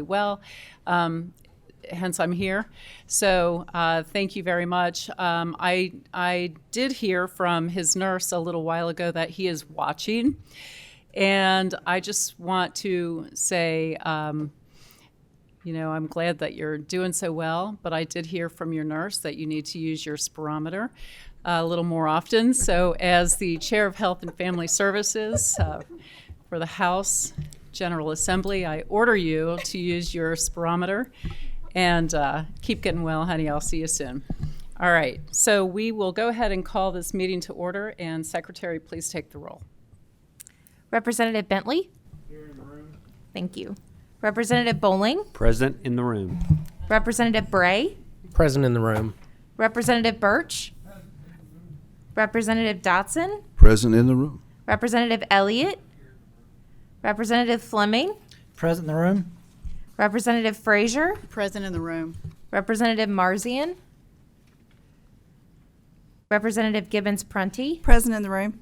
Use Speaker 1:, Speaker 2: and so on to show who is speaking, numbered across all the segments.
Speaker 1: well. Hence I'm here. So thank you very much. I did hear from his nurse a little while ago that he is watching. And I just want to say, I'm glad that you're doing so well, but I did hear from your nurse that you need to use your spirometer a little more often. So as the Chair of Health and Family Services for the House General Assembly, I order you to use your spirometer. And keep getting well, honey. I'll see you soon. All right. So we will go ahead and call this meeting to order. And Secretary, please take the roll.
Speaker 2: Representative Bentley?
Speaker 3: Here in the room.
Speaker 2: Thank you. Representative Bowling?
Speaker 4: Present in the room.
Speaker 2: Representative Bray?
Speaker 5: Present in the room.
Speaker 2: Representative Birch? Representative Dotson?
Speaker 6: Present in the room.
Speaker 2: Representative Elliott? Representative Fleming?
Speaker 3: Present in the room.
Speaker 2: Representative Frazier?
Speaker 7: Present in the room.
Speaker 2: Representative Marzian? Representative Gibbons-Prunty?
Speaker 7: Present in the room.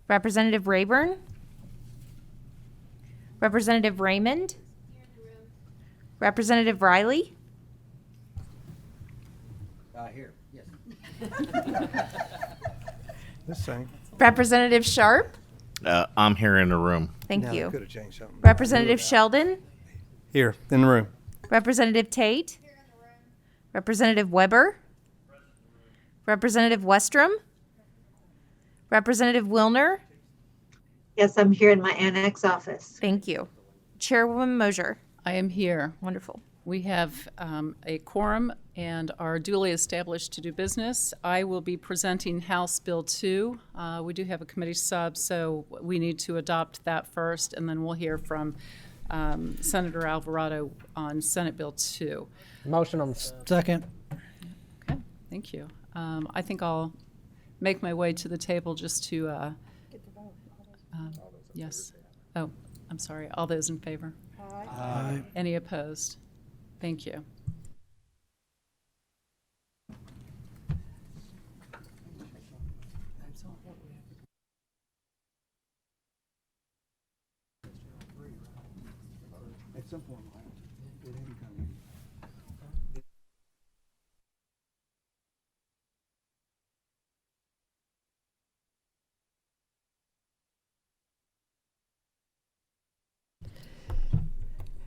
Speaker 2: Representative Rayburn? Representative Raymond? Representative Riley?
Speaker 3: Here. Yes. This thing.
Speaker 2: Representative Sharp?
Speaker 8: I'm here in the room.
Speaker 2: Thank
Speaker 3: Now,
Speaker 2: you.
Speaker 3: Could have changed something.
Speaker 2: Representative Sheldon?
Speaker 3: Here in the room.
Speaker 2: Representative Tate? Representative Weber? Representative Westrom? Representative Wilner?
Speaker 9: Yes, I'm here in my annex office.
Speaker 2: Thank you. Chairwoman Mosier?
Speaker 1: I am here.
Speaker 2: Wonderful.
Speaker 1: We have a quorum and are duly established to do business. I will be presenting House Bill 2. We do have a committee sub, so we need to adopt that first, and then we'll hear from Senator Alvarado on Senate Bill 2.
Speaker 5: Motion on
Speaker 3: Second.
Speaker 1: Okay, thank you. I think I'll make my way to the table just to, yes. Oh, I'm sorry. All those in favor?
Speaker 3: Aye.
Speaker 1: Any opposed? Thank you.
Speaker 6: At some point, it didn't come in.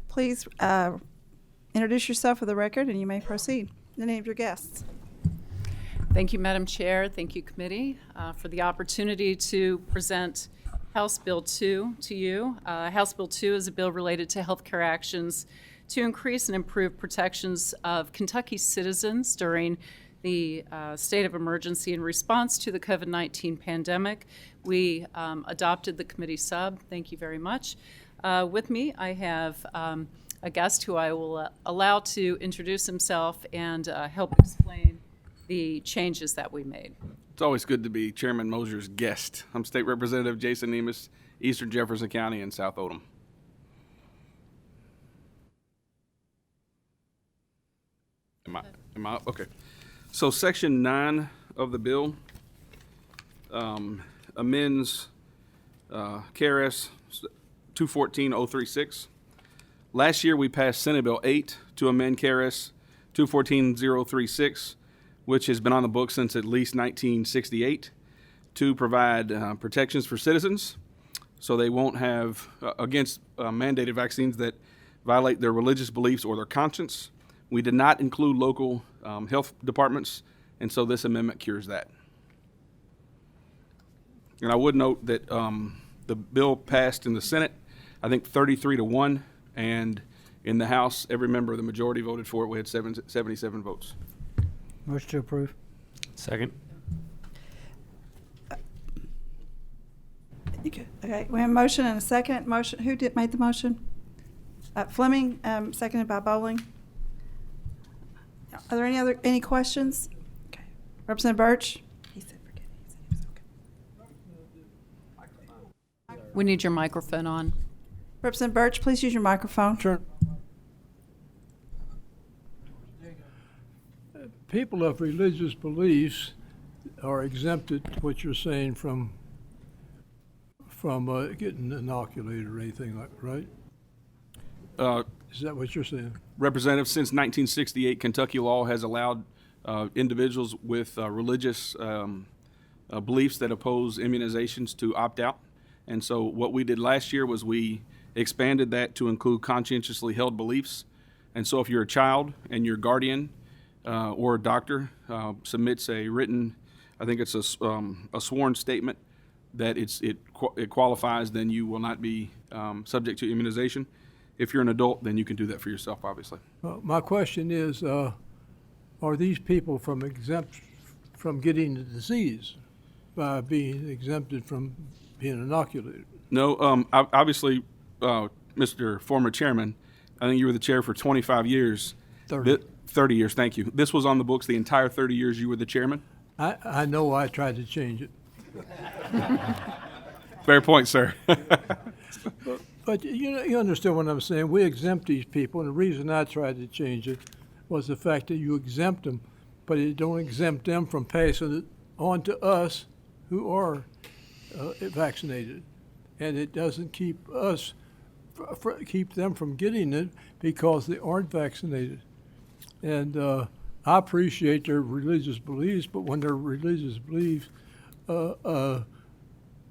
Speaker 7: Please introduce yourself for the record, and you may proceed. The name of your guests.
Speaker 1: Thank you, Madam Chair. Thank you, committee, for the opportunity to present House Bill 2 to you. House Bill 2 is a bill related to healthcare actions to increase and improve protections of Kentucky citizens during the state of emergency in response to the COVID-19 pandemic. We adopted the committee sub. Thank you very much. With me, I have a guest who I will allow to introduce himself and help explain the changes that we made.
Speaker 10: It's always good to be Chairman Mosier's guest. I'm State Representative Jason Nemus, Eastern Jefferson County and South Odom. Am I okay? So Section 9 of the bill amends KRS 214-036. Last year, we passed Senate Bill 8 to amend KRS 214-036, which has been on the books since at least 1968, to provide protections for citizens so they won't have, against mandated vaccines that violate their religious beliefs or their conscience. We did not include local health departments, and so this amendment cures that. And I would note that the bill passed in the Senate, I think 33-1, and in the House, every member of the majority voted for it. We had 77 votes.
Speaker 3: Motion to approve.
Speaker 4: Second.
Speaker 7: Okay, we have a motion and a second. Motion. Who made the motion? Fleming, seconded by Bowling. Are there any questions? Okay. Representative Birch? He said forget it. He said he was okay.
Speaker 1: We need your microphone on.
Speaker 7: Representative Birch, please use your microphone.
Speaker 3: Sure.
Speaker 11: People of religious beliefs are exempted, what you're saying, from getting inoculated or anything like, right? Is that what you're saying?
Speaker 10: Representative, since 1968, Kentucky law has allowed individuals with religious beliefs that oppose immunizations to opt out. And so what we did last year was we expanded that to include conscientiously held beliefs. And so if you're a child and your guardian or a doctor submits a written, I think it's a sworn statement that it qualifies, then you will not be subject to immunization. If you're an adult, then you can do that for yourself, obviously.
Speaker 11: My question is, are these people exempt from getting the disease by being exempted from being inoculated?
Speaker 10: No, obviously, Mr. Former Chairman, I think you were the chair for 25 years.
Speaker 11: 30.
Speaker 10: 30 years, thank you. This was on the books the entire 30 years you were the chairman?
Speaker 11: I know I tried to change it.
Speaker 10: Fair point, sir.
Speaker 11: But you understand what I'm saying. We exempt these people, and the reason I tried to change it was the fact that you exempt them, but you don't exempt them from passing it on to us who are vaccinated. And it doesn't keep us, keep them from getting it because they aren't vaccinated. And I appreciate their religious beliefs, but when their religious beliefs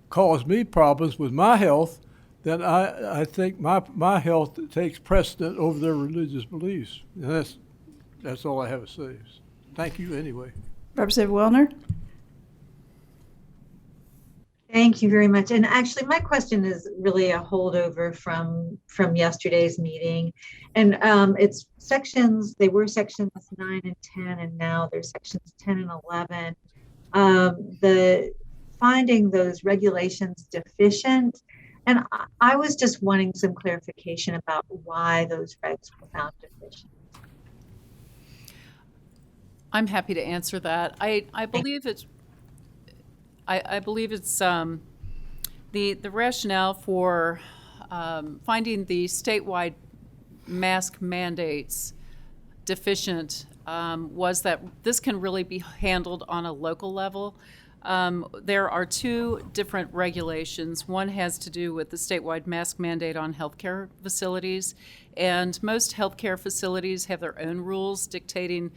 Speaker 11: cause me problems with my health, then I think my health takes precedent over their religious beliefs. And that's all I have to say. Thank you anyway.
Speaker 7: Representative Wilner?
Speaker 9: Thank you very much. And actually, my question is really a holdover from yesterday's meeting. And it's sections, they were sections 9 and 10, and now they're sections 10 and 11. The finding those regulations deficient. And I was just wanting some clarification about why those regs were found deficient.
Speaker 1: I'm happy to answer that. I believe it's the rationale for finding the statewide mask mandates deficient was that this can really be handled on a local level. There are two different regulations. One has to do with the statewide mask mandate on healthcare facilities, and most healthcare facilities have their own rules dictating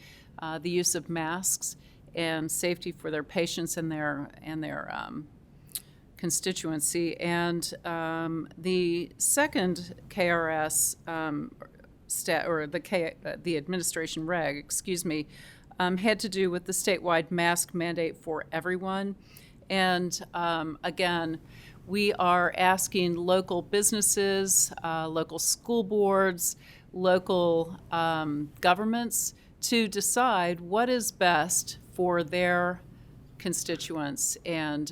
Speaker 1: the use of masks and safety for their patients and their constituency. And the second KRS the administration reg, excuse me, had to do with the statewide mask mandate for everyone. And again, we are asking local businesses, local school boards, local governments to decide what is best for their constituents and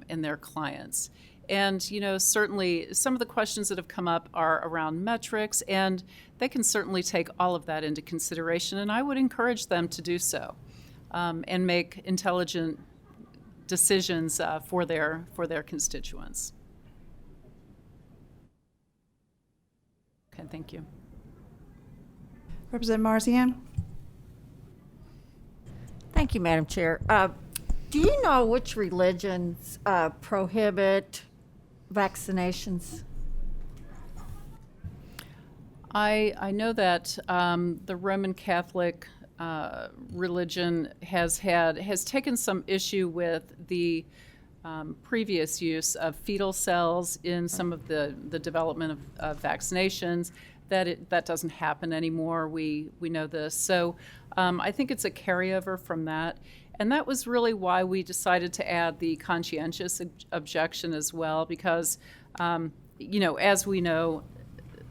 Speaker 1: their clients. And, certainly some of the questions that have come up are around metrics, and they can certainly take all of that into consideration, and I would encourage them to do so and make intelligent decisions for their constituents. Okay, thank you.
Speaker 7: Representative Marzian?
Speaker 12: Thank you, Madam Chair. Do you know which religions prohibit vaccinations?
Speaker 1: I know that the Roman Catholic religion has taken some issue with the previous use of fetal cells in some of the development of vaccinations. That doesn't happen anymore. We know this. So I think it's a carryover from that. And that was really why we decided to add the conscientious objection as well, because, as we know,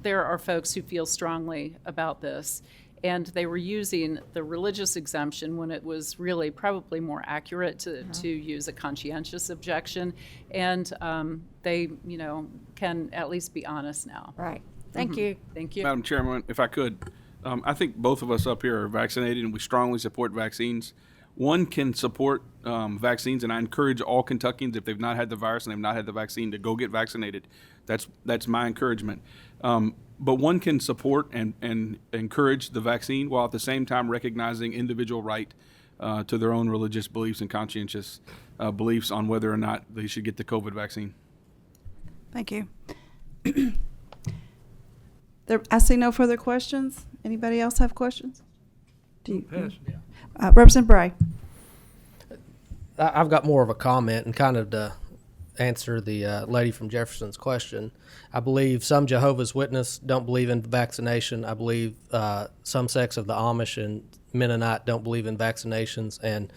Speaker 1: there are folks who feel strongly about this, and they were using the religious exemption when it was really probably more accurate to use a conscientious objection, and they, can at least be honest now.
Speaker 12: Right. Thank you.
Speaker 1: Thank you.
Speaker 10: Madam Chairman, if I could, I think both of us up here are vaccinated, and we strongly support vaccines. One can support vaccines, and I encourage all Kentuckians, if they've not had the virus and they've not had the vaccine, to go get vaccinated. That's my encouragement. But one can support and encourage the vaccine while at the same time recognizing individual right to their own religious beliefs and conscientious beliefs on whether or not they should get the COVID vaccine.
Speaker 7: Thank you. I see no further questions. Anybody else have questions? Do you,
Speaker 11: Pass.
Speaker 7: Representative Bray?
Speaker 5: I've got more of a comment and kind of to answer the lady from Jefferson's question. I believe some Jehovah's Witness don't believe in vaccination. I believe some sects of the Amish and Mennonite don't believe in vaccinations. And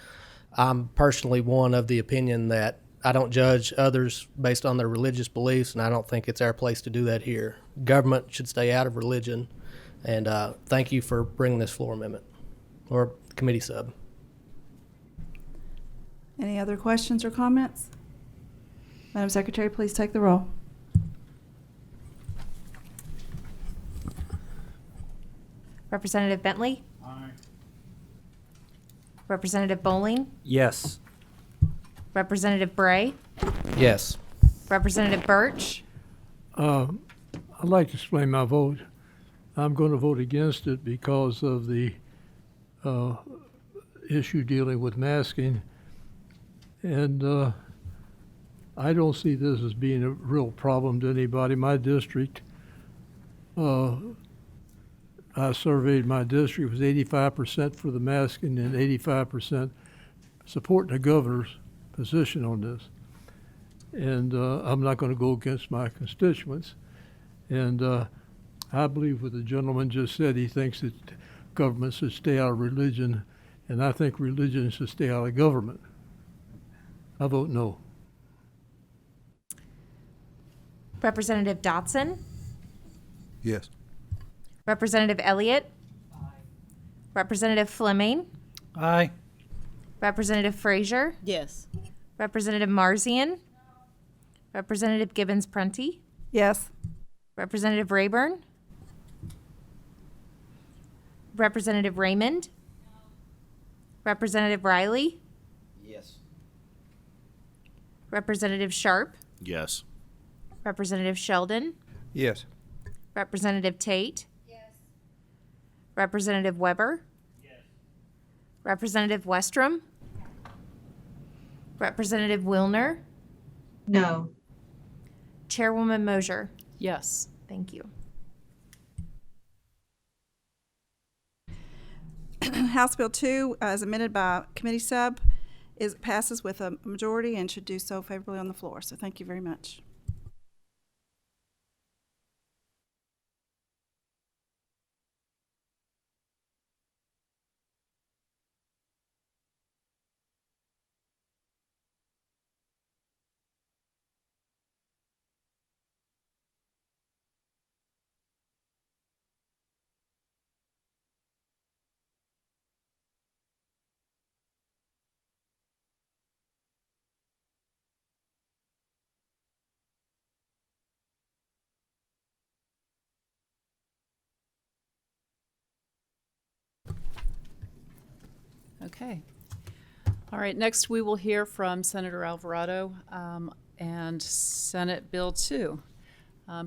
Speaker 5: I'm personally one of the opinion that I don't judge others based on their religious beliefs, and I don't think it's our place to do that here. Government should stay out of religion. And thank you for bringing this floor amendment or committee sub.
Speaker 7: Any other questions or comments? Madam Secretary, please take the roll.
Speaker 2: Representative Bentley? Representative Bowling?
Speaker 4: Yes.
Speaker 2: Representative Bray?
Speaker 5: Yes.
Speaker 2: Representative Birch?
Speaker 11: I'd like to explain my vote. I'm going to vote against it because of the issue dealing with masking. And I don't see this as being a real problem to anybody. My district, I surveyed my district, was 85% for the masking and 85% supporting the governor's position on this. And I'm not going to go against my constituents. And I believe what the gentleman just said. He thinks that government should stay out of religion, and I think religion should stay out of government. I vote no.
Speaker 2: Representative Dotson?
Speaker 6: Yes.
Speaker 2: Representative Elliott? Representative Fleming?
Speaker 3: Aye.
Speaker 2: Representative Frazier?
Speaker 12: Yes.
Speaker 2: Representative Marzian? Representative Gibbons-Prunty?
Speaker 7: Yes.
Speaker 2: Representative Rayburn? Representative Raymond? Representative Riley?
Speaker 3: Yes.
Speaker 2: Representative Sharp?
Speaker 8: Yes.
Speaker 2: Representative Sheldon?
Speaker 3: Yes.
Speaker 2: Representative Tate? Yes. Representative Weber? Yes. Representative Westrom? Representative Wilner?
Speaker 9: No.
Speaker 2: Chairwoman Mosier?
Speaker 1: Yes.
Speaker 2: Thank you.
Speaker 7: House Bill 2, as amended by committee sub, passes with a majority and should do so favorably on the floor. So thank you very much.
Speaker 1: Okay. All right, next we will hear from Senator Alvarado and Senate Bill 2.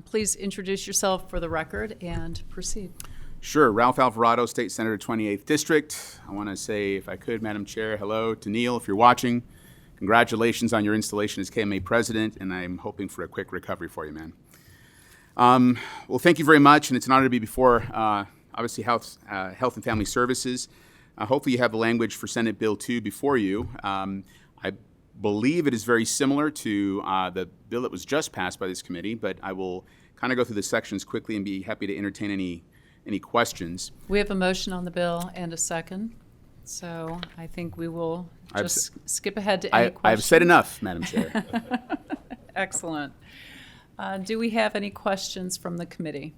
Speaker 1: Please introduce yourself for the record and proceed.
Speaker 13: Sure. Ralph Alvarado, State Senator, 28th District. I want to say, if I could, Madam Chair, hello to Neil, if you're watching. Congratulations on your installation as KMA President, and I'm hoping for a quick recovery for you, man. Well, thank you very much, and it's an honor to be before, obviously, Health and Family Services. Hopefully you have the language for Senate Bill 2 before you. I believe it is very similar to the bill that was just passed by this committee, but I will kind of go through the sections quickly and be happy to entertain any questions.
Speaker 1: We have a motion on the bill and a second, so I think we will just skip ahead to any questions.
Speaker 13: I have said enough, Madam Chair.
Speaker 1: Excellent. Do we have any questions from the committee?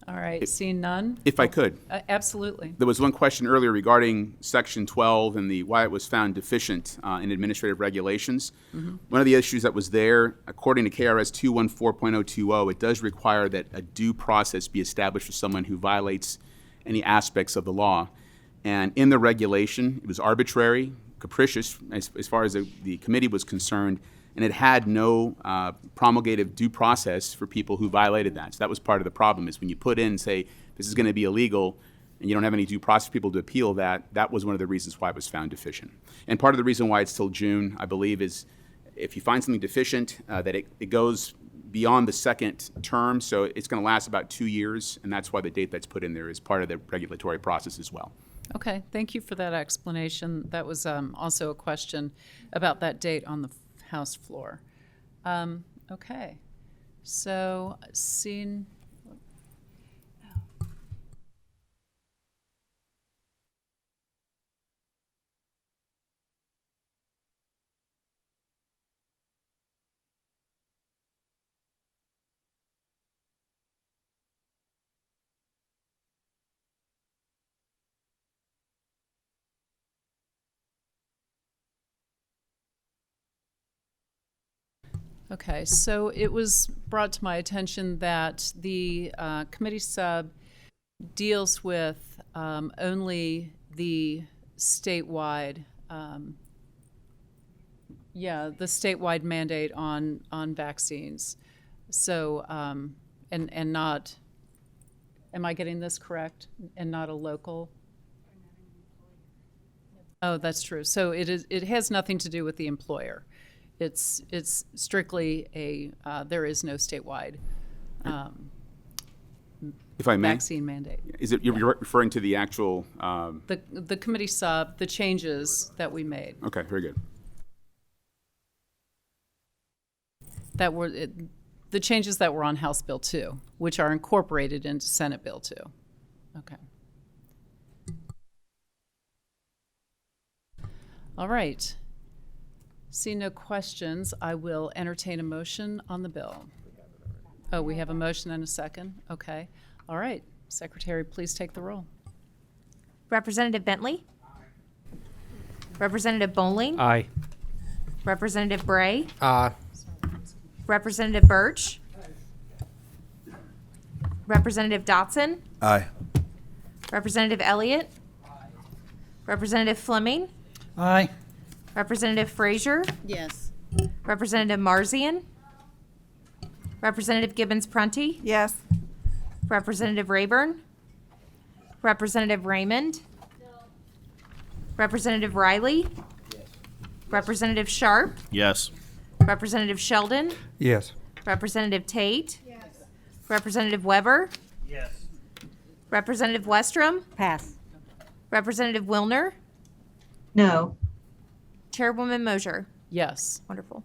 Speaker 1: All right, seeing none?
Speaker 13: If I could.
Speaker 1: Absolutely.
Speaker 13: There was one question earlier regarding Section 12 and why it was found deficient in administrative regulations. Mm-hmm. One of the issues that was there, according to KRS 214.020, it does require that a due process be established for someone who violates any aspects of the law. And in the regulation, it was arbitrary, capricious, as far as the committee was concerned, and it had no promulgative due process for people who violated that. So that was part of the problem, is when you put in, say, this is going to be illegal, and you don't have any due process for people to appeal that, that was one of the reasons why it was found deficient. And part of the reason why it's till June, I believe, is if you find something deficient, that it goes beyond the second term, so it's going to last about 2 years, and that's why the date that's put in there is part of the regulatory process as well.
Speaker 1: Okay, thank you for that explanation. That was also a question about that date on the House floor. Okay, so seeing. Okay, so it was brought to my attention that the committee sub deals with only the statewide, the statewide mandate on vaccines. So, and not, am I getting this correct? And not a local? Oh, that's true. So it has nothing to do with the employer. It's strictly there is no statewide
Speaker 13: If I may,
Speaker 1: vaccine mandate.
Speaker 13: is it you're referring to the actual?
Speaker 1: The committee sub, the changes that we made
Speaker 13: Okay, very good.
Speaker 1: that were the changes that were on House Bill 2, which are incorporated into Senate Bill 2. Okay. All right. See no questions, I will entertain a motion on the bill. Oh, we have a motion and a second? Okay. All right. Secretary, please take the roll.
Speaker 2: Representative Bentley? Representative Bowling?
Speaker 4: Aye.
Speaker 2: Representative Bray?
Speaker 5: Aye.
Speaker 2: Representative Birch? Representative Dotson?
Speaker 6: Aye.
Speaker 2: Representative Elliott? Representative Fleming?
Speaker 3: Aye.
Speaker 2: Representative Frazier?
Speaker 12: Yes.
Speaker 2: Representative Marzian? Representative Gibbons-Prunty?
Speaker 7: Yes.
Speaker 2: Representative Rayburn? Representative Raymond? Representative Riley? Representative Sharp?
Speaker 8: Yes.
Speaker 2: Representative Sheldon?
Speaker 3: Yes.
Speaker 2: Representative Tate? Representative Weber? Representative Westrom?
Speaker 12: Pass.
Speaker 2: Representative Wilner?
Speaker 9: No.
Speaker 2: Chairwoman Mosier?
Speaker 1: Yes.
Speaker 2: Wonderful.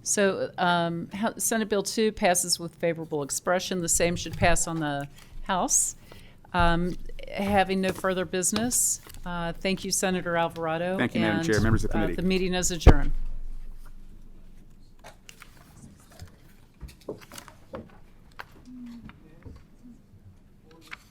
Speaker 1: So Senate Bill 2 passes with favorable expression. The same should pass on the House. Having no further business, thank you, Senator Alvarado.
Speaker 13: Thank you, Madam Chair, members of the committee.
Speaker 1: The meeting is adjourned.